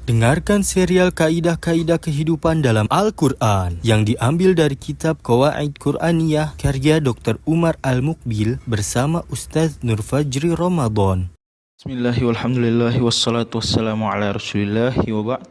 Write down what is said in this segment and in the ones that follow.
Dengarkan serial Kaidah-Kaidah Kehidupan dalam Al-Quran yang diambil dari kitab Qawaid Quraniyah karya Dr. Umar Al-Muqbil bersama Ustaz Nur Fajri Ramadan. Bismillahirrahmanirrahim. Walhamdulillahi wassalatu wassalamu ala rasulillahi wa ba'd.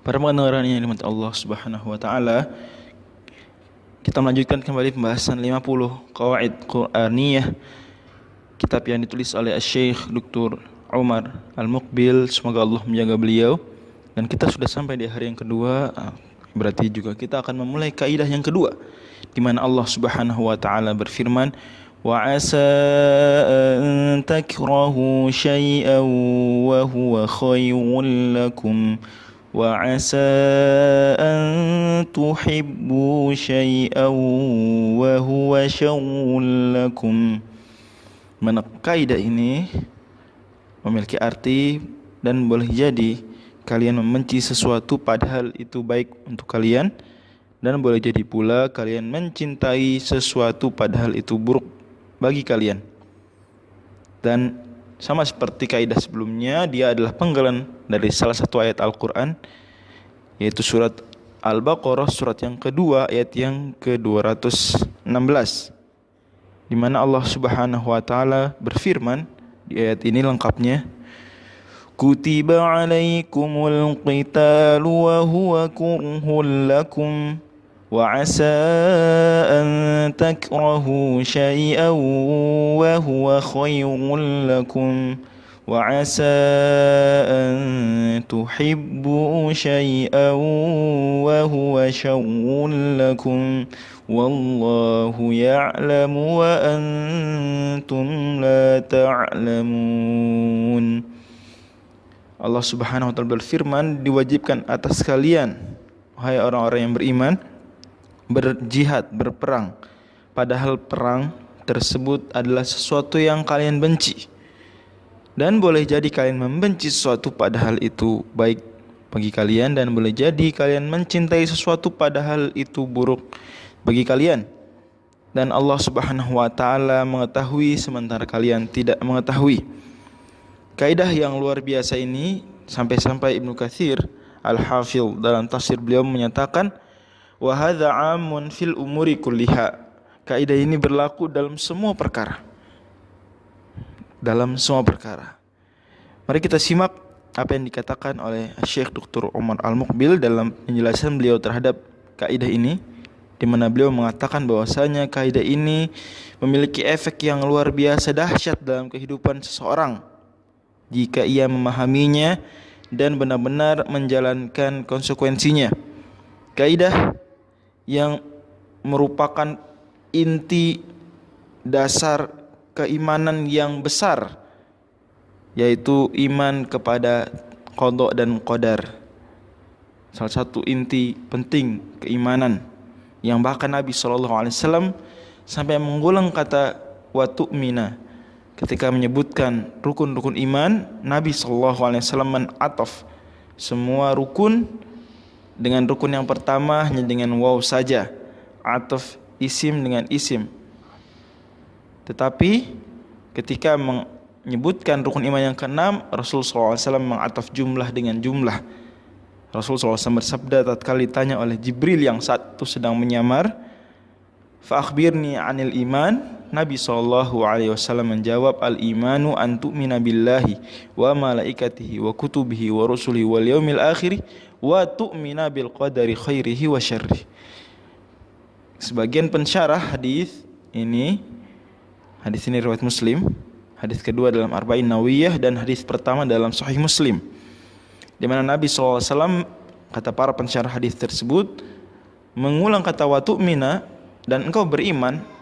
Para pendengar yang dirahmati Allah Subhanahu wa taala, kita melanjutkan kembali pembahasan 50 Qawaid Quraniyah, kitab yang ditulis oleh Syekh Dr. Umar Al-Muqbil. Semoga Allah menjaga beliau. Dan kita sudah sampai di hari yang kedua, berarti juga kita akan memulai kaidah yang kedua, di mana Allah Subhanahu wa taala berfirman, wa asa an takrahu syai'an wa huwa khairul lakum wa asa an tuhibbu syai'an wa huwa syarrul lakum. Mana kaidah ini memiliki arti dan boleh jadi kalian membenci sesuatu padahal itu baik untuk kalian, dan boleh jadi pula kalian mencintai sesuatu padahal itu buruk bagi kalian. Dan sama seperti kaidah sebelumnya, dia adalah penggalan dari salah satu ayat Al-Quran, yaitu surat Al-Baqarah, surat yang kedua, ayat yang ke-216, di mana Allah Subhanahu wa taala berfirman di ayat ini lengkapnya, Kutiba alaikumul qitalu wa huwa kurhul lakum wa asa an takrahu syai'an wa huwa khairul lakum wa asa an tuhibbu syai'an wa huwa syarrul lakum wallahu ya'lamu wa antum la ta'lamun. Allah Subhanahu wa taala berfirman, diwajibkan atas kalian, wahai orang-orang yang beriman, berjihad, berperang, padahal perang tersebut adalah sesuatu yang kalian benci. Dan boleh jadi kalian membenci sesuatu padahal itu baik bagi kalian, dan boleh jadi kalian mencintai sesuatu padahal itu buruk bagi kalian. Dan Allah Subhanahu wa taala mengetahui sementara kalian tidak mengetahui. Kaidah yang luar biasa ini sampai-sampai Ibnu Katsir Al-Hafidh dalam tafsir beliau menyatakan, wa hadza 'amun fil umuri kulliha. Kaidah ini berlaku dalam semua perkara. Dalam semua perkara. Mari kita simak apa yang dikatakan oleh Syekh Dr. Umar Al-Muqbil dalam penjelasan beliau terhadap kaidah ini, di mana beliau mengatakan bahwasanya kaidah ini memiliki efek yang luar biasa dahsyat dalam kehidupan seseorang jika ia memahaminya dan benar-benar menjalankan konsekuensinya. Kaidah yang merupakan inti dasar keimanan yang besar, yaitu iman kepada qada dan qadar. Salah satu inti penting keimanan yang bahkan Nabi SAW sampai mengulang kata wa tu'mina. Ketika menyebutkan rukun-rukun iman, Nabi SAW menataf semua rukun dengan rukun yang pertama hanya dengan waw saja, ataf isim dengan isim. Tetapi ketika menyebutkan rukun iman yang keenam, Rasulullah SAW mengataf jumlah dengan jumlah. Rasulullah SAW bersabda tatkala ditanya oleh Jibril yang saat itu sedang menyamar, fa akhbirni 'anil iman. Nabi SAW menjawab, al-imanu an tu'mina billahi wa malaikatihi wa kutubihi wa rusulihi wal yaumil akhir wa tu'mina bil qadari khairihi wa syarrihi. Sebagian pensyarah hadis ini riwayat Muslim, hadis kedua dalam Arba'in Nawawiyah dan hadis pertama dalam Sahih Muslim, di mana Nabi SAW, kata para pensyarah hadis tersebut, mengulang kata wa tu'mina dan engkau beriman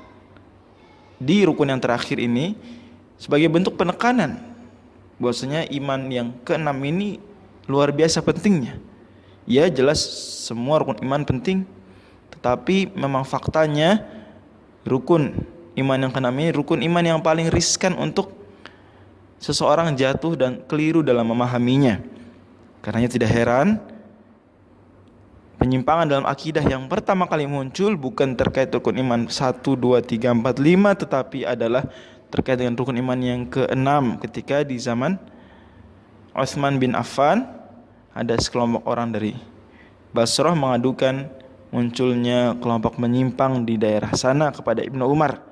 di rukun yang terakhir ini sebagai bentuk penekanan bahwasanya iman yang keenam ini luar biasa pentingnya. Ya, jelas semua rukun iman penting, tetapi memang faktanya rukun iman yang keenam ini rukun iman yang paling riskan untuk seseorang jatuh dan keliru dalam memahaminya. Karenanya tidak heran penyimpangan dalam akidah yang pertama kali muncul bukan terkait rukun iman 1, 2, 3, 4, 5, tetapi adalah terkait dengan rukun iman yang ke-6 ketika di zaman Utsman bin Affan ada sekelompok orang dari Basrah mengadukan munculnya kelompok menyimpang di daerah sana kepada Ibnu Umar,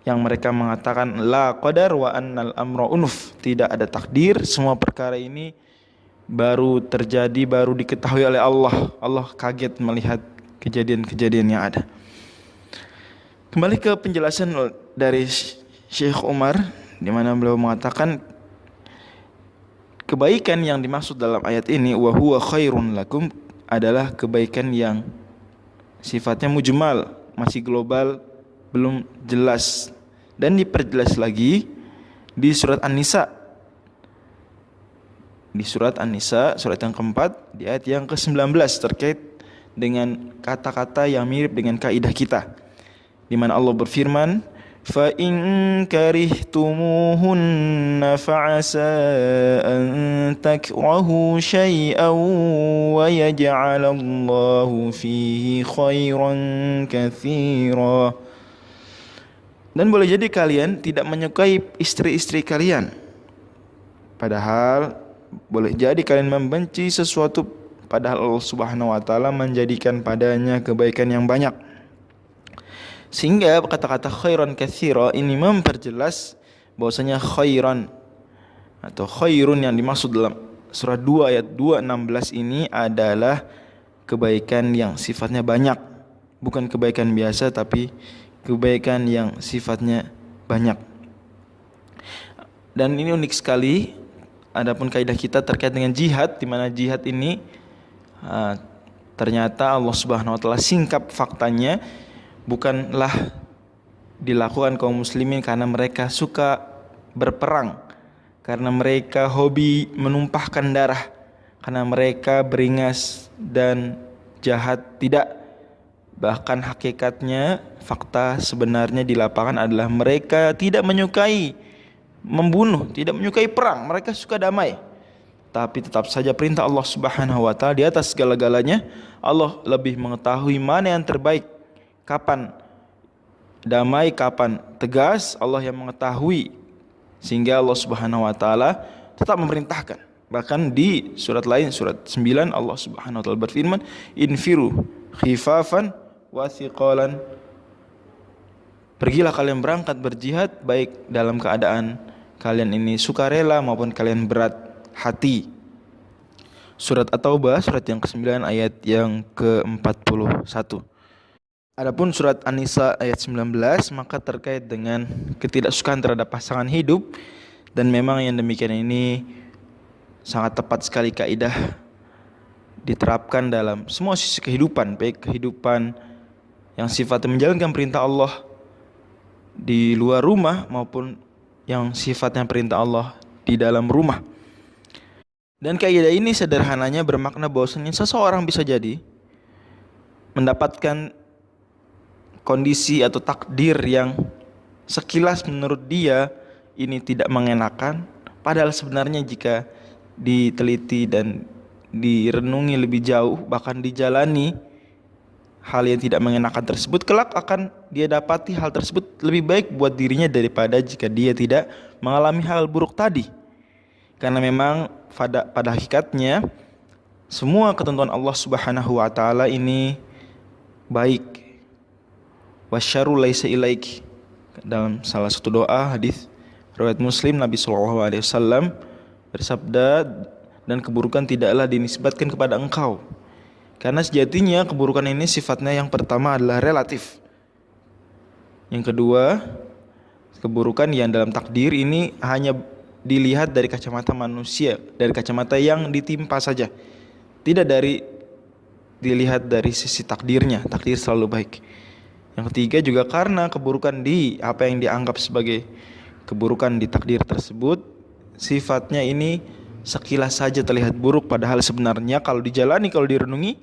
yang mereka mengatakan la qadar wa annal amra unuf, tidak ada takdir, semua perkara ini baru terjadi, baru diketahui oleh Allah. Allah kaget melihat kejadian-kejadian yang ada. Kembali ke penjelasan dari Syekh Umar, di mana beliau mengatakan kebaikan yang dimaksud dalam ayat ini wa huwa khairun lakum adalah kebaikan yang sifatnya mujmal, masih global, belum jelas, dan diperjelas lagi di surat An-Nisa. Di surat An-Nisa, surat yang keempat, di ayat yang ke-19 terkait dengan kata-kata yang mirip dengan kaidah kita, di mana Allah berfirman, fa in karihtumuhunna fa'asa an takrahu syai'an wa yaj'alallahu fihi khairan katsira. Dan boleh jadi kalian tidak menyukai istri-istri kalian, padahal boleh jadi kalian membenci sesuatu, padahal Allah Subhanahu wa taala menjadikan padanya kebaikan yang banyak. Sehingga kata-kata khairan katsira ini memperjelas bahwasanya khairan atau khairun yang dimaksud dalam surah 2 ayat 2:16 ini adalah kebaikan yang sifatnya banyak, bukan kebaikan biasa tapi kebaikan yang sifatnya banyak. Dan ini unik sekali. Adapun kaidah kita terkait dengan jihad, di mana jihad ini ternyata Allah Subhanahu wa taala singkap faktanya bukanlah dilakukan kaum muslimin karena mereka suka berperang, karena mereka hobi menumpahkan darah, karena mereka beringas dan jahat, tidak. Bahkan hakikatnya fakta sebenarnya di lapangan adalah mereka tidak menyukai membunuh, tidak menyukai perang, mereka suka damai. Tapi tetap saja perintah Allah Subhanahu wa taala di atas segala-galanya. Allah lebih mengetahui mana yang terbaik, kapan damai, kapan tegas, Allah yang mengetahui. Sehingga Allah Subhanahu wa taala tetap memerintahkan. Bahkan di surat lain, surat 9, Allah Subhanahu wa taala berfirman, infiru khifafan wa thiqalan. Pergilah kalian berangkat berjihad baik dalam keadaan kalian ini sukarela maupun kalian berat hati. Surat At-Taubah, surat yang ke-9 ayat yang ke-41. Adapun surat An-Nisa ayat 19 maka terkait dengan ketidaksukaan terhadap pasangan hidup, dan memang yang demikian ini sangat tepat sekali kaidah diterapkan dalam semua sisi kehidupan, baik kehidupan yang sifatnya menjalankan perintah Allah di luar rumah maupun yang sifatnya perintah Allah di dalam rumah. Dan kaidah ini sederhananya bermakna bahwasanya seseorang bisa jadi mendapatkan kondisi atau takdir yang sekilas menurut dia ini tidak mengenakan, padahal sebenarnya jika diteliti dan direnungi lebih jauh, bahkan dijalani hal yang tidak mengenakan tersebut, kelak akan dia dapati hal tersebut lebih baik buat dirinya daripada jika dia tidak mengalami hal buruk tadi. Karena memang pada hakikatnya semua ketentuan Allah Subhanahu wa taala ini baik. Wasyarru laisa ilaik. Dalam salah satu doa hadis riwayat Muslim, Nabi sallallahu alaihi wasallam bersabda, dan keburukan tidaklah dinisbatkan kepada engkau. Karena sejatinya keburukan ini sifatnya yang pertama adalah relatif. Yang kedua, keburukan yang dalam takdir ini hanya dilihat dari kacamata manusia, dari kacamata yang ditimpa saja. Tidak dilihat dari sisi takdirnya. Takdir selalu baik. Yang ketiga juga karena keburukan di apa yang dianggap sebagai keburukan di takdir tersebut, sifatnya ini sekilas saja terlihat buruk, padahal sebenarnya kalau dijalani, kalau direnungi,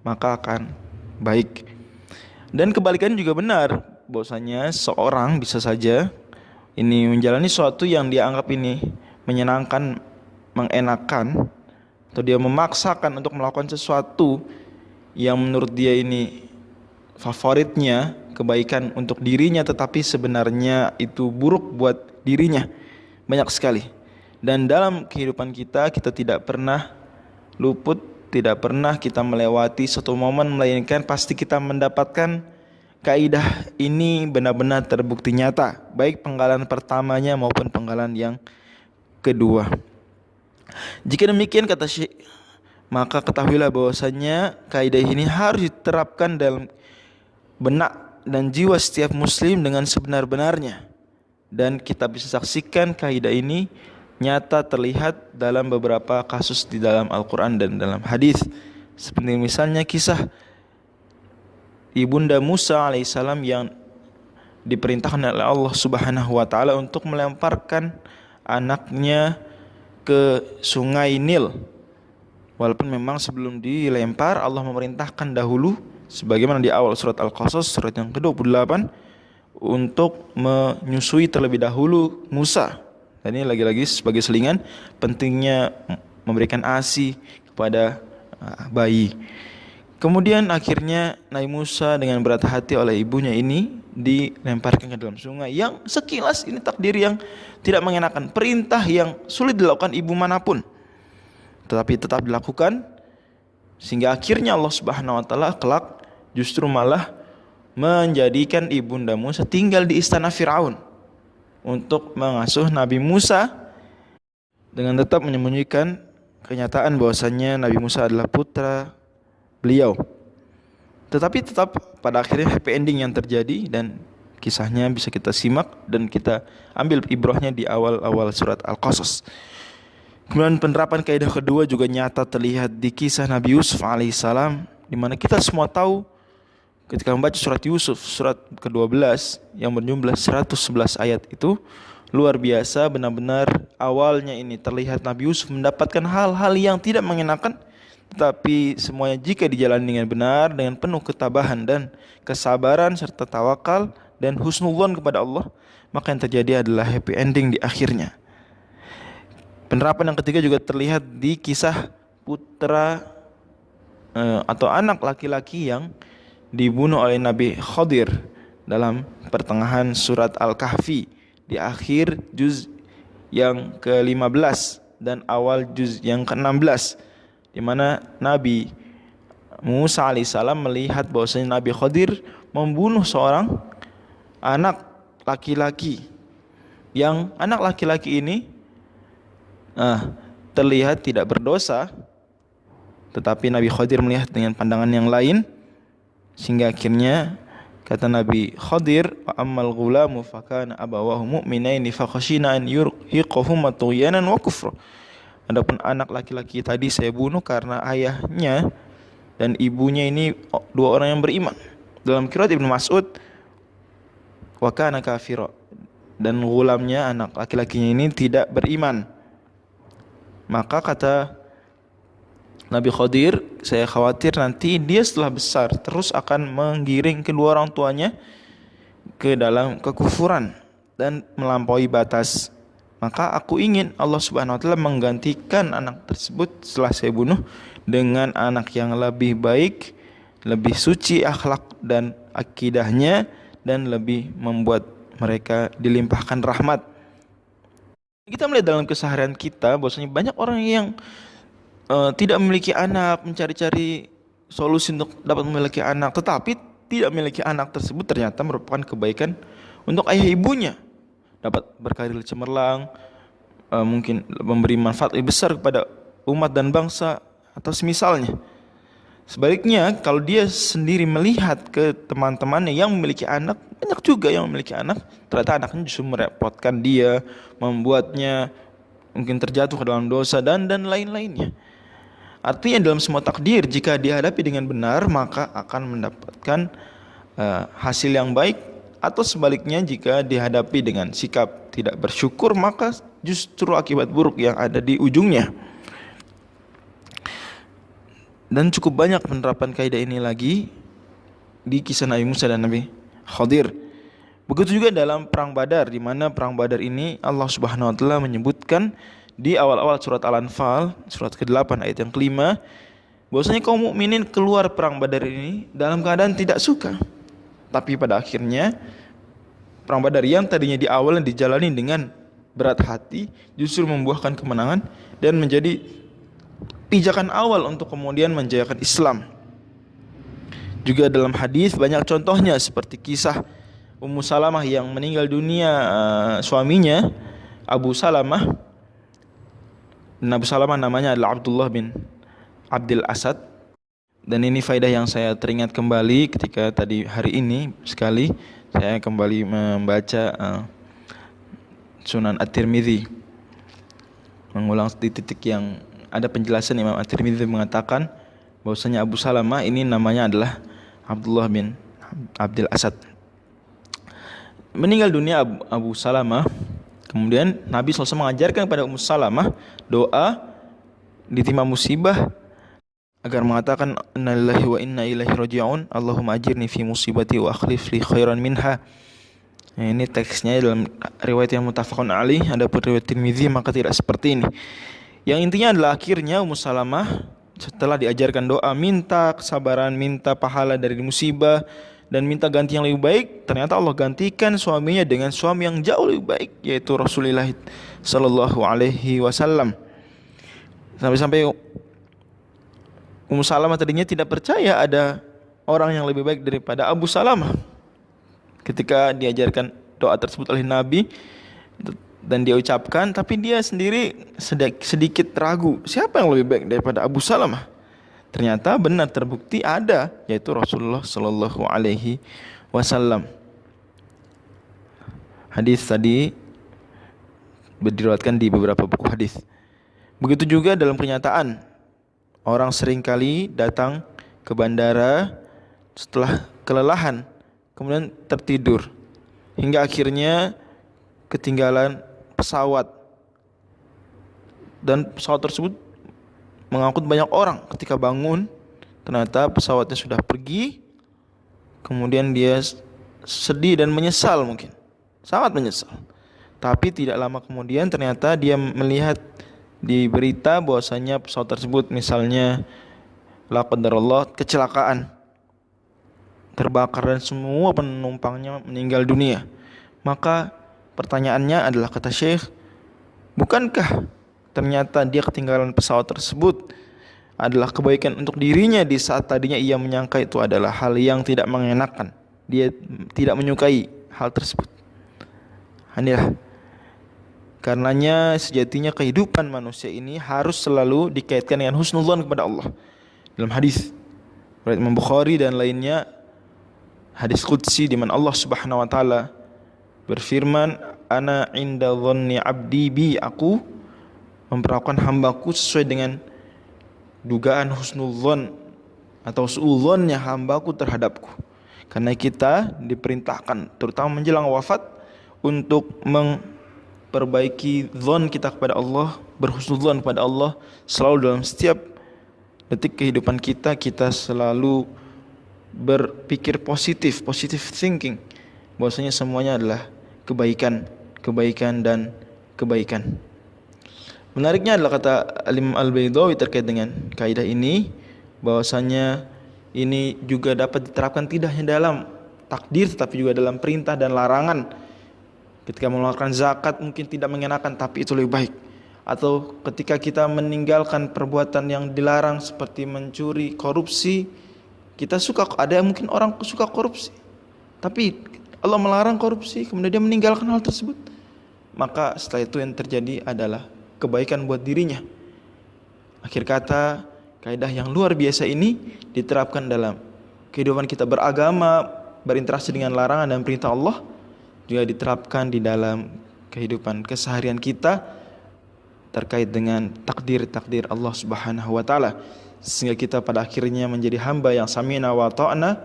maka akan baik. Dan kebalikannya juga benar, bahwasanya seorang bisa saja ini menjalani sesuatu yang dianggap ini menyenangkan, mengenakan, atau dia memaksakan untuk melakukan sesuatu yang menurut dia ini favoritnya, kebaikan untuk dirinya, tetapi sebenarnya itu buruk buat dirinya. Banyak sekali. Dan dalam kehidupan kita tidak pernah luput, tidak pernah kita melewati satu momen melainkan pasti kita mendapatkan kaidah ini benar-benar terbukti nyata, baik penggalan pertamanya maupun penggalan yang kedua. Jika demikian kata Syekh, maka ketahuilah bahwasanya kaidah ini harus diterapkan dalam benak dan jiwa setiap muslim dengan sebenar-benarnya. Dan kita bisa saksikan kaidah ini nyata terlihat dalam beberapa kasus di dalam Al-Quran dan dalam hadis. Seperti misalnya kisah Ibunda Musa alaihissalam yang diperintahkan oleh Allah Subhanahu wa taala untuk melemparkan anaknya ke sungai Nil. Walaupun memang sebelum dilempar Allah memerintahkan dahulu sebagaimana di awal surat Al-Qasas surat yang ke-28 untuk menyusui terlebih dahulu Musa. Dan ini lagi-lagi sebagai selingan pentingnya memberikan ASI kepada bayi. Kemudian akhirnya Nabi Musa dengan berat hati oleh ibunya ini dilemparkan ke dalam sungai yang sekilas ini takdir yang tidak mengenakan, perintah yang sulit dilakukan ibu manapun, tetapi tetap dilakukan, sehingga akhirnya Allah Subhanahu wa taala kelak justru malah menjadikan ibunda Musa tinggal di istana Firaun untuk mengasuh Nabi Musa dengan tetap menyembunyikan kenyataan bahwasannya Nabi Musa adalah putra beliau. Tetapi tetap pada akhirnya happy ending yang terjadi dan kisahnya bisa kita simak dan kita ambil ibrahnya di awal-awal surat Al-Qasas. Kemudian penerapan kaidah kedua juga nyata terlihat di kisah Nabi Yusuf alaihissalam, di mana kita semua tahu ketika membaca surat Yusuf surat ke-12 yang berjumlah 111 ayat itu luar biasa, benar-benar awalnya ini terlihat Nabi Yusuf mendapatkan hal-hal yang tidak mengenakan, tetapi semuanya jika dijalani dengan benar, dengan penuh ketabahan dan kesabaran serta tawakal dan husnudzon kepada Allah, maka yang terjadi adalah happy ending di akhirnya. Penerapan yang ketiga juga terlihat di kisah putra atau anak laki-laki yang dibunuh oleh Nabi Khadir dalam pertengahan surat Al-Kahfi di akhir juz yang ke-15 dan awal juz yang ke-16, di mana Nabi Musa alaihissalam melihat bahwasanya Nabi Khadir membunuh seorang anak laki-laki, yang anak laki-laki ini terlihat tidak berdosa, tetapi Nabi Khadir melihat dengan pandangan yang lain, sehingga akhirnya kata Nabi Khadir, wa ammal ghulamu fakana abawahu mu'minaini fakhashina an yurhiqahuma tughyanan wa kufra. Adapun anak laki-laki tadi saya bunuh karena ayahnya dan ibunya ini dua orang yang beriman. Dalam qiraat Ibnu Mas'ud, wa kana kafira, dan gulamnya anak laki-lakinya ini tidak beriman. Maka kata Nabi Khadir, saya khawatir nanti dia setelah besar terus akan menggiring kedua orang tuanya ke dalam kekufuran dan melampaui batas. Maka aku ingin Allah Subhanahu wa taala menggantikan anak tersebut setelah saya bunuh dengan anak yang lebih baik, lebih suci akhlak dan akidahnya, dan lebih membuat mereka dilimpahkan rahmat. Kita melihat dalam keseharian kita bahwasanya banyak orang yang tidak memiliki anak, mencari-cari solusi untuk dapat memiliki anak, tetapi tidak memiliki anak tersebut ternyata merupakan kebaikan untuk ayah ibunya, dapat berkarir cemerlang, mungkin memberi manfaat lebih besar kepada umat dan bangsa atau semisalnya. Sebaliknya, kalau dia sendiri melihat ke teman-temannya yang memiliki anak, banyak juga yang memiliki anak, ternyata anaknya justru merepotkan dia, membuatnya mungkin terjatuh ke dalam dosa dan lain-lainnya. Artinya dalam semua takdir, jika dihadapi dengan benar, maka akan mendapatkan hasil yang baik, atau sebaliknya jika dihadapi dengan sikap tidak bersyukur, maka justru akibat buruk yang ada di ujungnya. Dan cukup banyak penerapan kaidah ini lagi di kisah Nabi Musa dan Nabi Khadir. Begitu juga dalam perang Badar, di mana perang Badar ini Allah Subhanahu wa taala menyebutkan di awal-awal surat Al-Anfal, surat ke-8 ayat yang ke-5, bahwasanya kaum mukminin keluar perang Badar ini dalam keadaan tidak suka. Tapi pada akhirnya perang Badar yang tadinya di awal dijalani dengan berat hati justru membuahkan kemenangan dan menjadi pijakan awal untuk kemudian menjayakan Islam. Juga dalam hadis banyak contohnya seperti kisah Ummu Salamah yang meninggal dunia suaminya Abu Salamah. Dan Abu Salamah namanya adalah Abdullah bin Abdul Asad. Dan ini faedah yang saya teringat kembali ketika tadi hari ini sekali saya kembali membaca Sunan At-Tirmidzi, mengulang di titik yang ada penjelasan Imam At-Tirmidzi mengatakan bahwasanya Abu Salamah ini namanya adalah Abdullah bin Abdul Asad. Meninggal dunia Abu Salamah, kemudian Nabi SAW mengajarkan kepada Ummu Salamah doa ditimpa musibah agar mengatakan innalillahi wa inna ilaihi raji'un, Allahumma ajirni fi musibati wa akhlif li khairan minha. Nah, ini teksnya dalam riwayat yang muttafaqun alaih, adapun riwayat Tirmidzi maka tidak seperti ini. Yang intinya adalah akhirnya Ummu Salamah setelah diajarkan doa, minta kesabaran, minta pahala dari musibah, dan minta ganti yang lebih baik, ternyata Allah gantikan suaminya dengan suami yang jauh lebih baik, yaitu Rasulullah Sallallahu Alaihi Wasallam. Sampai-sampai Ummu Salamah tadinya tidak percaya ada orang yang lebih baik daripada Abu Salamah. Ketika diajarkan doa tersebut oleh Nabi dan dia ucapkan, tapi dia sendiri sedikit ragu, siapa yang lebih baik daripada Abu Salamah? Ternyata benar terbukti ada, yaitu Rasulullah Sallallahu Alaihi Wasallam. Hadis tadi diriwayatkan di beberapa buku hadis. Begitu juga dalam pernyataan, orang seringkali datang ke bandara setelah kelelahan, kemudian tertidur, hingga akhirnya ketinggalan pesawat, dan pesawat tersebut mengangkut banyak orang. Ketika bangun, ternyata pesawatnya sudah pergi. Kemudian dia sedih dan menyesal, mungkin sangat menyesal. Tapi tidak lama kemudian ternyata dia melihat di berita bahwasanya pesawat tersebut misalnya la qadarullah kecelakaan, terbakar dan semua penumpangnya meninggal dunia. Maka pertanyaannya adalah, kata Syekh, bukankah ternyata dia ketinggalan pesawat tersebut adalah kebaikan untuk dirinya di saat tadinya ia menyangka itu adalah hal yang tidak mengenakan. Dia tidak menyukai hal tersebut. Inilah karenanya sejatinya kehidupan manusia ini harus selalu dikaitkan dengan husnudzon kepada Allah. Dalam hadis riwayat Imam Bukhari dan lainnya, hadis qudsi di mana Allah Subhanahu wa taala berfirman, ana inda dhanni abdi bi, aku memperlakukan hambaku sesuai dengan dugaan husnudzon atau suudzonnya hambaku terhadapku. Karena kita diperintahkan terutama menjelang wafat untuk memperbaiki dzon kita kepada Allah, berhusnudzon kepada Allah selalu dalam setiap detik kehidupan kita. Kita selalu berpikir positif, positive thinking, bahwasanya semuanya adalah kebaikan, kebaikan dan kebaikan. Menariknya adalah kata Imam Al-Baydawi terkait dengan kaidah ini, bahwasanya ini juga dapat diterapkan tidak hanya dalam takdir tetapi juga dalam perintah dan larangan. Ketika mengeluarkan zakat mungkin tidak mengenakan tapi itu lebih baik, atau ketika kita meninggalkan perbuatan yang dilarang seperti mencuri, korupsi, kita suka, ada mungkin orang suka korupsi tapi Allah melarang korupsi, kemudian dia meninggalkan hal tersebut, maka setelah itu yang terjadi adalah kebaikan buat dirinya. Akhir kata, kaidah yang luar biasa ini diterapkan dalam kehidupan kita beragama, berinteraksi dengan larangan dan perintah Allah, juga diterapkan di dalam kehidupan keseharian kita terkait dengan takdir-takdir Allah Subhanahu wa taala, sehingga kita pada akhirnya menjadi hamba yang sami'na wa ta'na,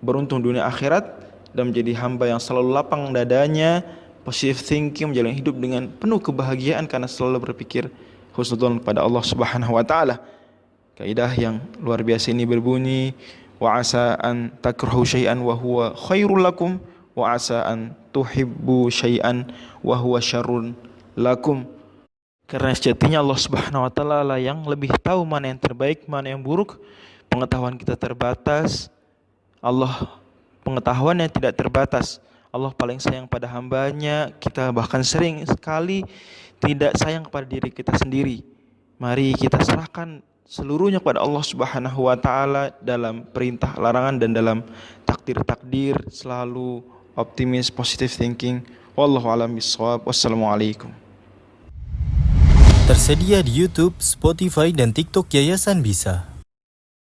beruntung dunia akhirat, dan menjadi hamba yang selalu lapang dadanya, positive thinking, menjalani hidup dengan penuh kebahagiaan karena selalu berpikir husnudzon kepada Allah Subhanahu wa taala. Kaidah yang luar biasa ini berbunyi, wa asa an takrahu syai'an wa huwa khairul lakum wa asa an tuhibbu syai'an wa huwa syarrun lakum. Karena sejatinya Allah Subhanahu wa taala lah yang lebih tahu mana yang terbaik, mana yang buruk. Pengetahuan kita terbatas, Allah pengetahuan yang tidak terbatas. Allah paling sayang pada hambanya. Kita bahkan sering sekali tidak sayang kepada diri kita sendiri. Mari kita serahkan seluruhnya kepada Allah Subhanahu wa taala dalam perintah larangan dan dalam takdir-takdir, selalu optimis, positive thinking. Wallahu a'lam bishawab. Wassalamualaikum. Tersedia di YouTube, Spotify, dan TikTok Yayasan Bisa.